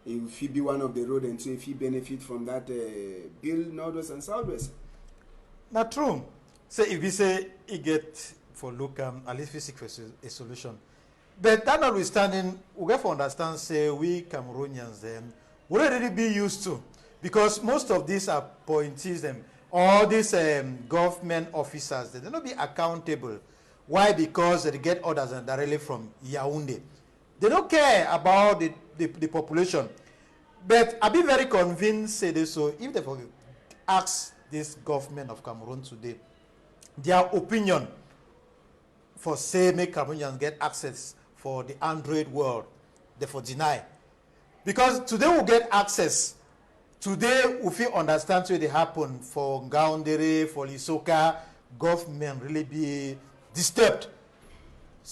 If he be one of the road and so if he benefit from that Bill Northwest and Southwest. Not true. Say if we say he get for look at least we seek for a solution. But that notwithstanding, we get to understand say we Cameroonians then we already be used to, because most of these appointees them all these government officers, they don't be accountable. Why? Because they get orders directly from Yaoundé. They don't care about the population. But I've been very convinced, say this, so if they ask this government of Cameroon today, their opinion for say make Cameroonians get access for the Android world, therefore deny. Because today we get access. Today we feel understand what they happen for Ngaoundere, for Lisoka, government really be disturbed.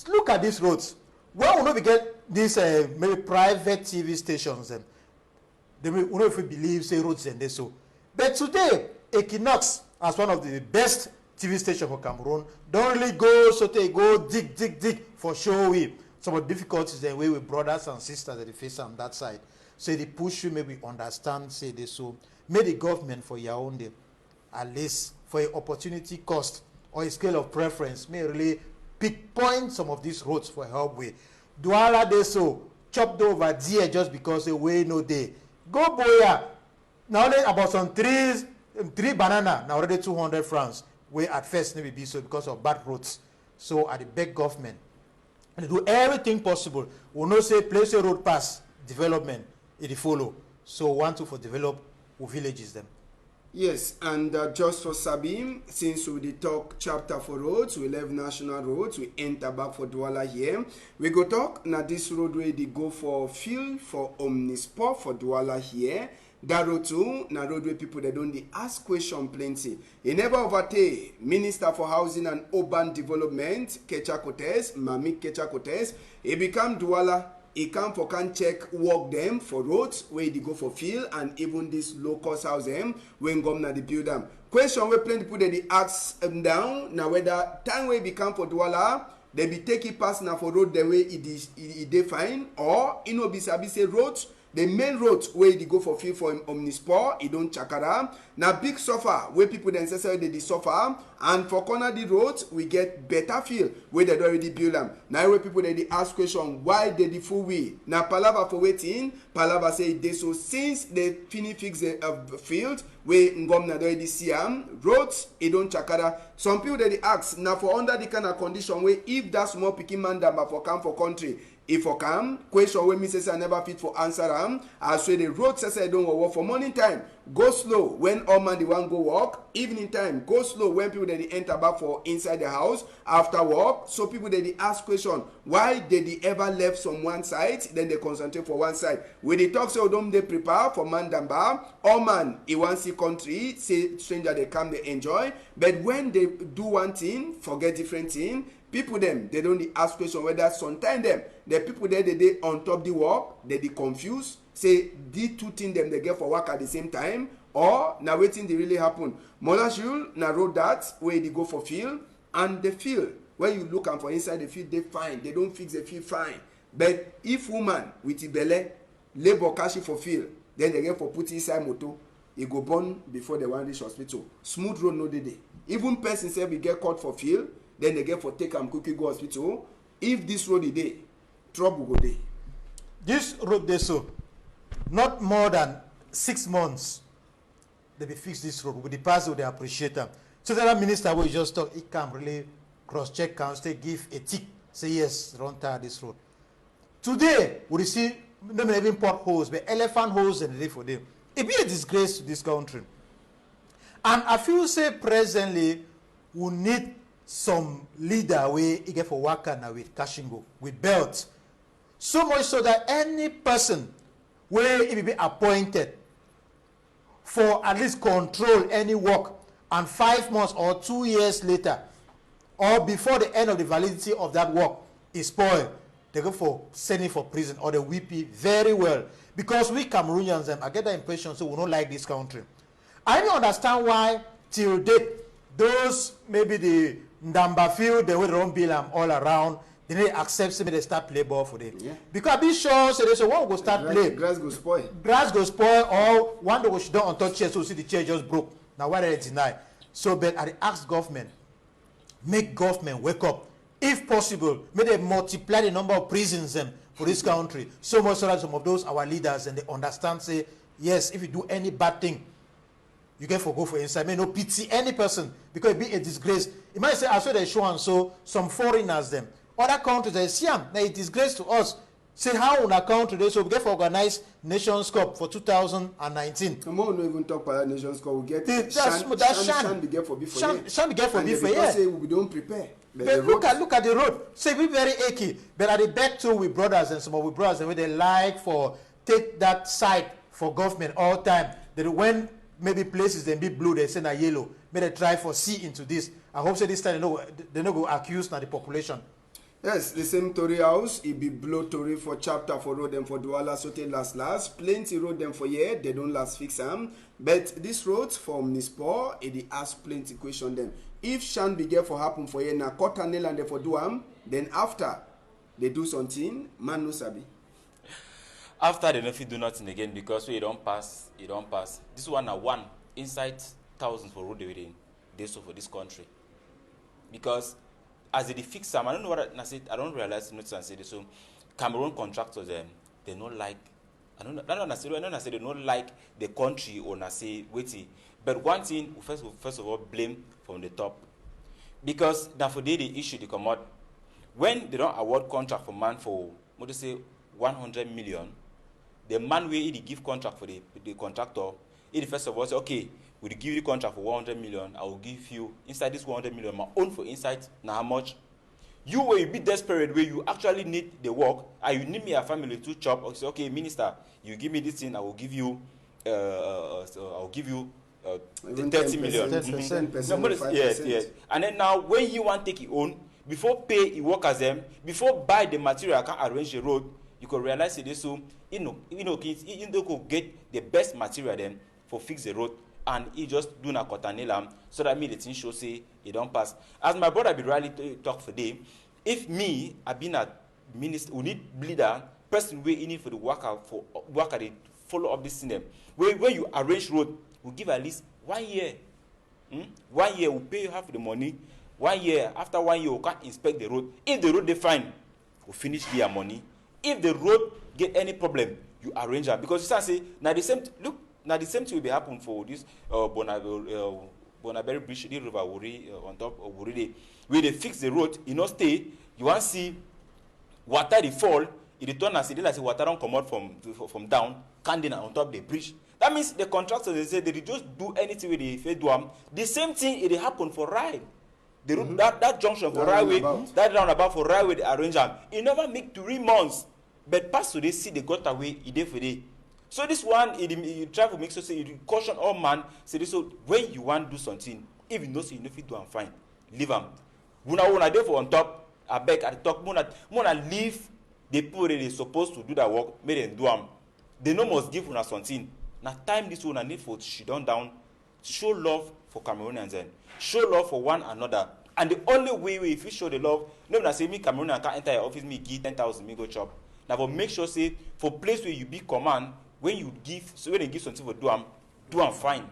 Look at these roads. Why will not we get these maybe private TV stations? They will not if we believe say roads and so. But today, Equinoxe, as one of the best TV stations for Cameroon, don't really go so they go dig for showy. Some of the difficulties the way with brothers and sisters that they face on that side. So they push you, maybe understand, say this. So maybe the government for Yaoundé, at least for an opportunity cost or a scale of preference, may really pinpoint some of these roads for help with. Douala they so chopped over there just because the way no day. Go boya. Now only about some three banana, now already 200 francs. Where at first maybe be so because of bad roads. So at the big government. And they do everything possible. We no say place a road pass development, it follow. So want to for develop villages them. Yes, and just for Sabim, since we talk chapter for roads, we left national roads, we enter back for Douala here. We go talk, now this roadway they go for field, for Omnisport, for Douala here. That road too, na road where people they don't they ask question plenty. He never overtake Minister for Housing and Urban Development, Kecha Kotes, Mamik Kecha Kotes. He become Douala. He come for can check work them for roads where they go for field and even this low cost house them when go na the build them. Question where plenty people they ask them down now whether time where become for Douala they be take it pass now for road the way it define or you know be say roads. The main road where they go for field for Omnisport, it don't chakara. Now big suffer where people then say they suffer, and for corner the roads we get better field where they already build them. Now where people they ask question why they the full way. Now palava for waiting, palava say they so since they fix the field where ngom na already see roads it don't chakara. Some people they ask now for under the kind of condition where if that small picking man that for come for country. If for come, question when me say I never fit for answer I say the road says I don't work for morning time. Go slow when all man the one go walk. Evening time, go slow when people they enter back for inside the house after work. So people they ask question why did they ever left from one side then they concentrate for one side. When they talk so don't they prepare for man damba. All man he want see country say stranger they come they enjoy. But when they do one thing forget different thing. People them they don't ask question whether sometimes them the people there they on top the work they confused say the two things them they get for work at the same time or now waiting they really happen. Monashul na road that where they go for field and the field when you look and for inside the field they fine they don't fix the field fine. But if woman with the belly labor cash for field then they get for put inside motor it go burn before they want reach hospital. Smooth road no day. Even person say we get caught for field. Then they get for take and cookie go hospital. If this road is there, trouble go there. This road they so not more than 6 months they be fix this road with the pass they appreciate them. So that minister will just talk, he can really cross check council, give a tick, say yes, run tire this road. Today we see not even potholes, but elephant holes and day for them. It be a disgrace to this country. And I feel say presently we need some leader where he get for worker now with Kashingo, with belt. So much so that any person where he will be appointed for at least control any work and 5 months or 2 years later or before the end of the validity of that work is spoiled, they go for sending for prison or they whip it very well. Because we Cameroonians, I get the impression so we don't like this country. I don't understand why till date those maybe the Ndamba field, they will run bill them all around. They need accept some they start play ball for them. Yeah. Because I be sure so they say one go start play. Grass go spoil. Grass go spoil or one go she don't on touch chair so see the chair just broke. Now why they deny? So but I ask government, make government wake up. If possible, may they multiply the number of prisons for this country. So much so that some of those our leaders and they understand say, yes, if you do any bad thing, you get for go for inside. May no pity any person because it be a disgrace. You might say, I saw they show and so some foreigners them. Other countries they see them. Now it disgrace to us. Say how on account today, so we get for organize Nations Cup for 2019. Come on, no even talk about Nations Cup. We get Shan be get for before Shan be get for before say we don't prepare. But look at the road. Say we very achy. But at the back too with brothers and some of we brothers the way they like for take that side for government all time. That when maybe places they be blue, they send a yellow. May they try for see into this. I hope so this time they no go accuse now the population. Yes, the same Tory house, it be blow Tory for chapter for road them for Douala Sote last. Plenty road them for year, they don't last fix them. But this road from Nispo, it ask plenty question them. If Shan be for happen for year, na quarter nail and they for do then after they do something, man no sabi. After they don't do nothing again because we don't pass, This one are one inside thousands for road they so for this country. Because as they fix some, I don't know what I said. I don't realize not to say this. So, Cameroon contractors they don't like. I don't say they don't like the country or na say waiting. But one thing, first of all, blame from the top, because now for the issue they come out when they don't award contract for man for what they say 100 million. The man will give contract for the contractor. He first of all say, okay, we'll give you the contract for 100 million. I will give you inside this 100 million my own for inside. Now how much? You will be desperate where you actually need the work and you need me a family to chop. Or say, okay, minister, you give me this thing, I will give you 30 million. 10%, yes. And then now when you want to take it on, before pay the workers them, before buy the material, I can arrange the road, you can realize it is so could get the best material then for fix the road. And he just do na cotton so that me the thing show say he don't pass. As my brother be really talk for them, if me I been a minister, we need leader, person we in it for the worker they follow up this thing them. When you arrange road, we give at least 1 year. 1 year we pay you half the money. 1 year, after 1 year we can't inspect the road. If the road they fine, we finish their money. If the road get any problem, you arrange them. Because you start say now the same look. Now the same thing will be happen for this Bonaberi Bridge, the river on top of Wuri. Where they fix the road, you know stay. You want to see water they fall. It return and see like water don't come out from down, candy on top of the bridge. That means the contractors they say they just do anything with the do them. The same thing it happen for Rye. The road, that junction for Railway, that roundabout for Railway they arrange them. It never make 3 months, but pass to they see they got away day for day. So this one, you try to make sure say you caution all man. Say this, so when you want to do something, if you know say you know fit do and fine, leave them. Una there for on top. I beg at the top. Muna leave the people that they supposed to do that work. Make them do them. They no must give una something. Now time this one need for she down. Show love for Cameroonians and show love for one another. And the only way if you show the love, no one say me Cameroonian can't enter your office. Me give 10,000. Me go chop. Now but make sure say for place where you be command. When you give, so when they give something for do am fine.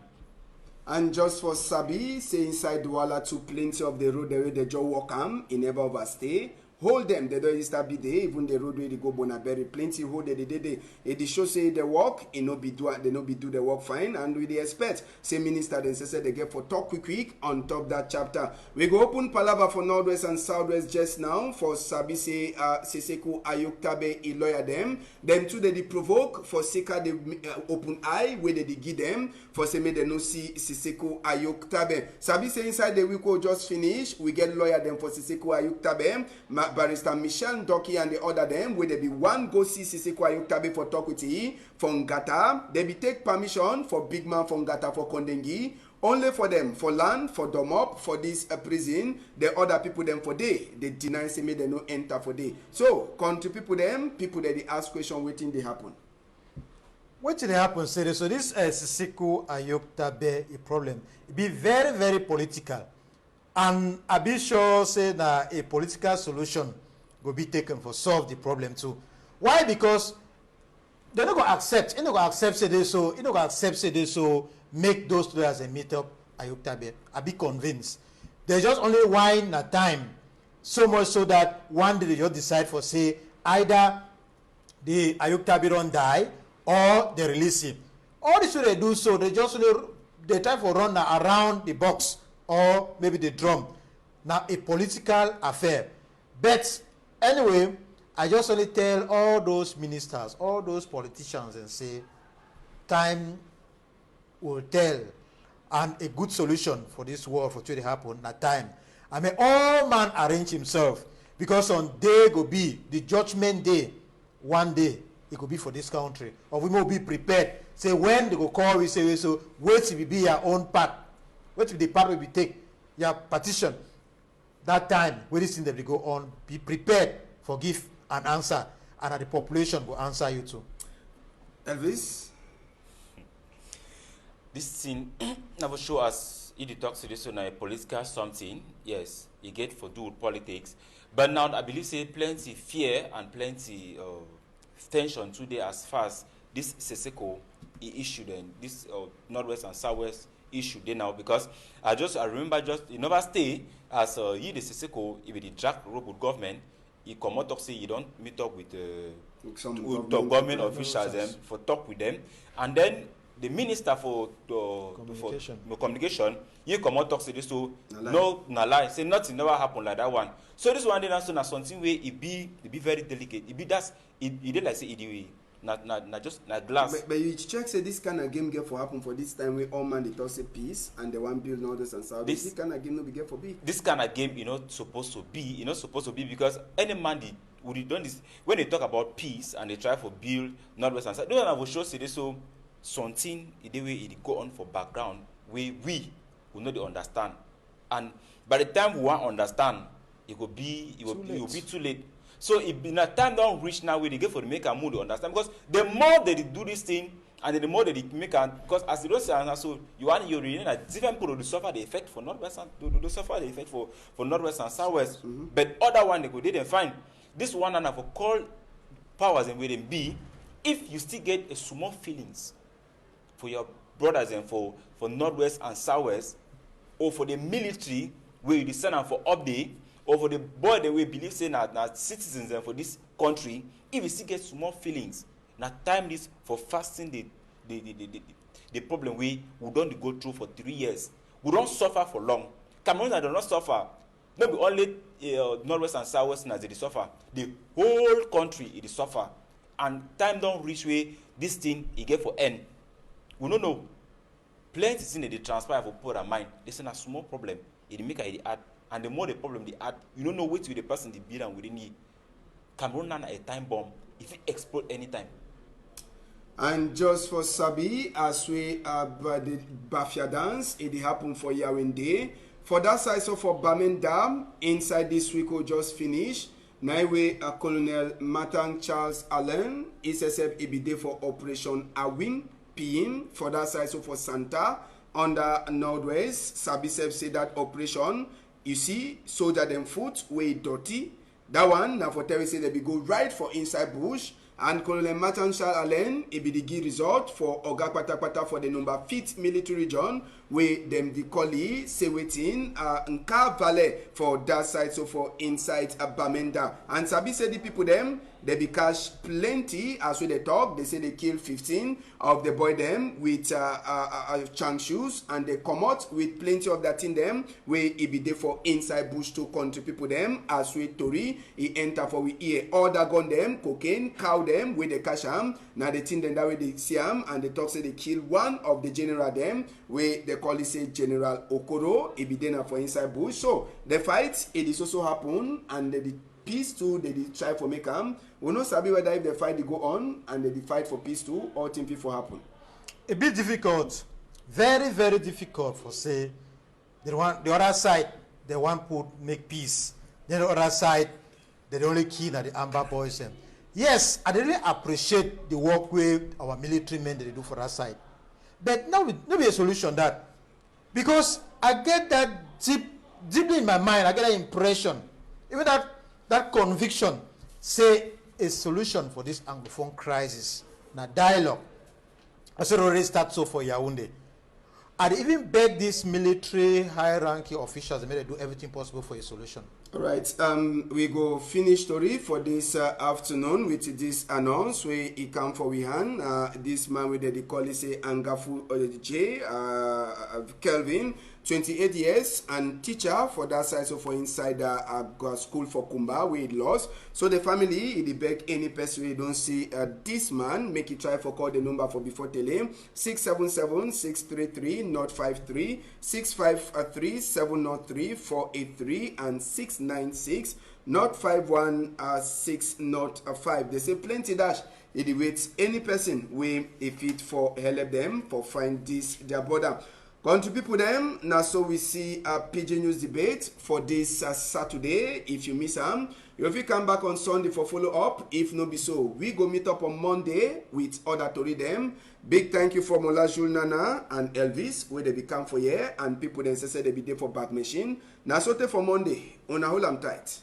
And just for Sabi, say inside Douala to plenty of the road the way they just walk he never overstay. Hold them, they don't start be there, even the road where they go Bonaberi, plenty hold they show say they work, they no be do the work fine, and we they expect, say minister then say they get for talk quick on top that chapter. We go open Palava for Northwest and Southwest just now, for Sabi say Siseko Ayoktabe I lawyer them too they provoke, for Sika they open eye, where they give them, for say me they no see Siseko Ayoktabe. Sabi say inside the week we just finish, we get lawyer them for Siseko Ayoktabe, Barrister Michel Doki and the other them, where they be one go see Siseko Ayoktabe for talk with he from Ngata. They be take permission for big man from Ngata for Kondengi. Only for them, for land, for Domop, for this prison. The other people them for day. They deny say me they no enter for day. So, country people that they ask question waiting they happen. What did happen? So this Siseko Ayoktabe a problem. It be very, very political. And I be sure say that a political solution will be taken for solve the problem too. Why? Because they're not going to accept. They're not going to accept say this so. They're not going to accept say this so. Make those two as a meet up. Ayoktabe. I be convinced. They just only whine at time. So much so that one day they just decide for say either the Ayoktabe don't die or they release him. All this way they do so they just they try for run around the box or maybe the drum. Now a political affair. But anyway, I just only tell all those ministers, all those politicians and say, time will tell, and a good solution for this war for to happen at time. I mean, all man arrange himself, because on day go be the judgment day, one day it could be for this country, or we will be prepared. Say when they go call, we say so. Wait till we be your own part. Wait till the part will be take your petition. That time when this thing that we go on, be prepared for give an answer, and that the population will answer you too. Elvis. This thing never show us if you talk to this on a political something. Yes, you get for do with politics. But now I believe say plenty fear and plenty tension today as far as this Seseko issue then this Northwest and Southwest issue there now, because I remember just you never stay as you the Seseko if the drag rope with government, you come out talk say you don't meet up with government officials for talk with them, and then the minister for communication, you come out talk say this so no lie, say nothing never happened like that one. So this one then also na something where it be very delicate. It be that's it did like say it not just na glass. But you check say this kind of game get for happen for this time where all man they talk say peace and they want build Northwest and South. This kind of game no be get for be. This kind of game supposed to be because any man would done this when they talk about peace and they try for build Northwest and South. Don't have show say this so something the way it go on for background we will not understand, and by the time we want understand it will be too late. So if in a time don't reach now where they get for the make a mood to understand, because the more they do this thing and the more they make a, because as the don't say so you want your different people to suffer the effect for Northwest and to suffer the effect for Northwest and Southwest. But other one they go didn't find this one and for call powers and where they be if you still get a small feelings for your brothers and for Northwest and Southwest, or for the military where you descend and for update, or for the boy that we believe say na citizens and for this country, if you still get small feelings, na time this for fasting the problem we don't go through for 3 years. We don't suffer for long. Cameroonians do not suffer. Not be only Northwest and Southwest as they suffer. The whole country it suffer. And time don't reach where this thing it get for end. We don't know. Plenty things they transpire for poor and mind. This is a small problem. It make it add, and the more the problem they add, you don't know which way the person they build and within you. Cameroon na a time bomb. If it explode anytime. And just for Sabi, as we the Bafia dance, it happen for Yaoundé. For that side, so for Bamenda, inside this week we just finished. Naiwe Colonel Matan Charles Allen, SSF EBD for Operation Awin. PIDGIN for that side, so for Santa under Northwest. Sabisef say that operation, you see, soldier them foot way dirty. That one now for Terry say they be go right for inside bush. And Colonel Martin Charles Allen, it be the key result for Oga Kwata for the number 5th military region, where them the collie say waiting Nka Valley for that side, so for inside Bamenda. And Sabi said the people them, they be cash plenty as we they talk. They say they kill 15 of the boy them with chang shoes, and they come out with plenty of that in them where it be there for inside bush to country people them as we Tori he enter for we ear order gun them cocaine cow them with the cash am. Now they think them that way they see them and they talk say they kill one of the general them where they call it say General Okoro. It be there for inside bush. So the fight it is also happen and the peace too they try for make them. We no sabi whether if the fight they go on and they fight for peace too or thing people happen. A bit difficult, very very difficult for say the other side they want to make peace. Then the other side they only kill at the Amber boys. Yes, I really appreciate the work with our military men that they do for that side, but no be a solution that, because I get that deeply in my mind. I get that impression, even that conviction, say a solution for this Anglophone crisis, na dialogue. I said already start so for Yaoundé. I even beg these military high-ranking officials that may do everything possible for a solution. All right, we go finish story for this afternoon with this announce where he come for we hand. This man with the call is Angafu J, Kelvin, 28 years, and teacher for that side, so for inside school for Kumba, where he lost. So the family, he beg any person we don't see this man, make it try for call the number for before tell him 677-633-053, 653-703-483, and 696-051-605. They say plenty dash. It waits any person we if it for help them for find this their border. Country people them, now so we see a PIDGIN News debate for this Saturday. If you miss them, if you come back on Sunday for follow up, if no be so, we go meet up on Monday with other to read them. Big thank you for Mola Jules Nana and Elvis, where they become for year, and people then say they be there for back machine. Now so for Monday, on a whole am tight.